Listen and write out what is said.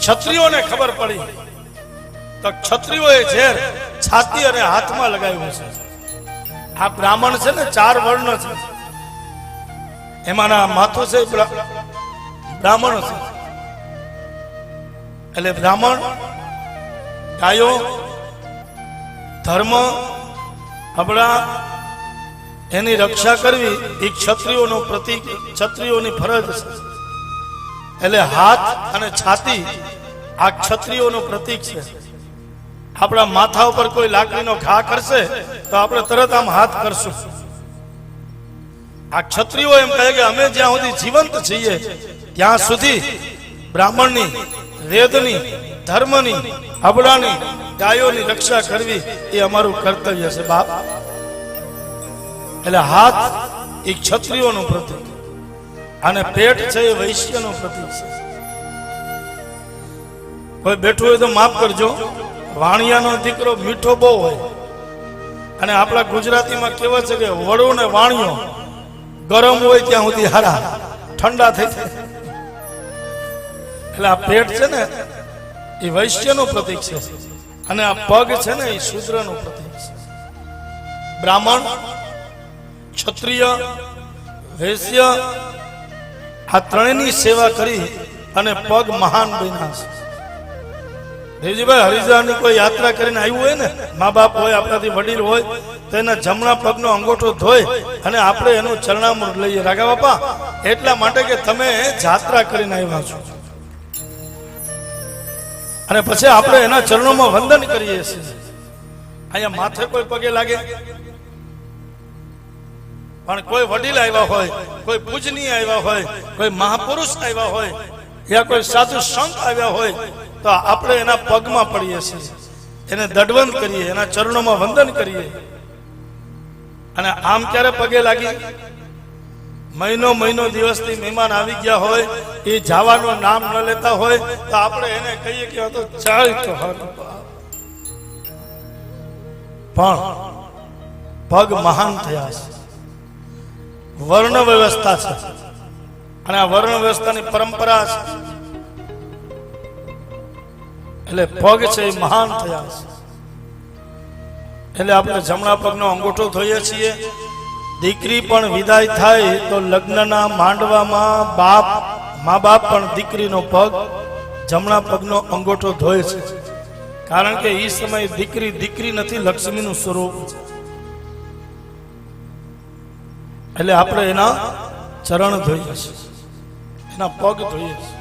ક્ષત્રિયોને ખબર પડી તો ક્ષત્રિયોએ ઝેર છાતી અને હાથમાં લગાવ્યું છે. આ બ્રાહ્મણ છે ને 4 વર્ણ છે, એમાંના માથું છે બ્રાહ્મણ છે. એટલે બ્રાહ્મણ ગાયો ધર્મ અબળા એની રક્ષા કરવી એ ક્ષત્રિયોનું પ્રતીક, ક્ષત્રિયોની ફરજ છે. એટલે હાથ અને છાતી આ ક્ષત્રિયોનું પ્રતીક છે. આપણા માથા ઉપર કોઈ લાકડીનો ઘા કરશે તો આપણે તરત આમ હાથ કરશું. આ ક્ષત્રિયો એમ કહે કે અમે જ્યાં સુધી જીવંત છીએ ત્યાં સુધી બ્રાહ્મણની, વેદની, ધર્મની, અબળાની, ગાયોની રક્ષા કરવી એ અમારું કર્તવ્ય છે બાપ. એટલે હાથ એ ક્ષત્રિયોનું પ્રતીક અને પેટ છે એ વૈશ્યનું પ્રતીક છે. કોઈ બેઠું હોય તો માફ કરજો, વાણિયાનો દીકરો મીઠો બહુ હોય અને આપણા ગુજરાતીમાં કહેવત છે કે વડો ને વાણિયો ગરમ હોય ત્યાં સુધી હારા, ઠંડા થઈ જાય. એટલે આ પેટ છે ને એ વૈશ્યનું પ્રતીક છે અને આ પગ છે ને એ શૂદ્રનું પ્રતીક છે. બ્રાહ્મણ, ક્ષત્રિય, વૈશ્ય આ ત્રણેયની સેવા કરી અને પગ મહાન બન્યા છે. દેવજીભાઈ, હરિદ્વારની કોઈ યાત્રા કરીને આવ્યું હોય ને, મા બાપ હોય, આપણાથી વડીલ હોય તો એના જમણા પગનો અંગૂઠો ધોઈ અને આપણે એનું ચરણામૃત લઈએ. રાગા બાપા, એટલા માટે કે તમે જાત્રા કરીને આવ્યા છો અને પછી આપણે એના ચરણોમાં વંદન કરીએ છીએ. અહીંયા માથે કોઈ પગે લાગે પણ કોઈ વડીલ આવ્યા હોય, કોઈ પૂજનીય આવ્યા હોય, કોઈ મહાપુરુષ આવ્યા હોય યા કોઈ સાધુ સંત આવ્યા હોય તો આપણે એના પગમાં પડીએ છીએ, એને દંડવત કરીએ, એના ચરણોમાં વંદન કરીએ. અને આમ ક્યારે પગે લાગી? મહિનો દિવસથી મહેમાન આવી ગયા હોય, એ જવાનું નામ ન લેતા હોય તો આપણે એને કહીએ કે તો ચાલ તો પણ પગ મહાન થયા છે. વર્ણ વ્યવસ્થા છે અને આ વર્ણ વ્યવસ્થાની પરંપરા છે. એટલે પગ છે એ મહાન થયા છે. એટલે આપણે જમણા પગનો અંગૂઠો ધોઈએ છીએ. દીકરી પણ વિદાય થાય તો લગ્નના માંડવામાં મા બાપ પણ દીકરીનો પગ, જમણા પગનો અંગૂઠો ધોય છે. કારણ કે એ સમયે દીકરી નથી, લક્ષ્મીનું સ્વરૂપ છે. એટલે આપણે એના ચરણ ધોઈએ છીએ, એના પગ ધોઈએ છીએ.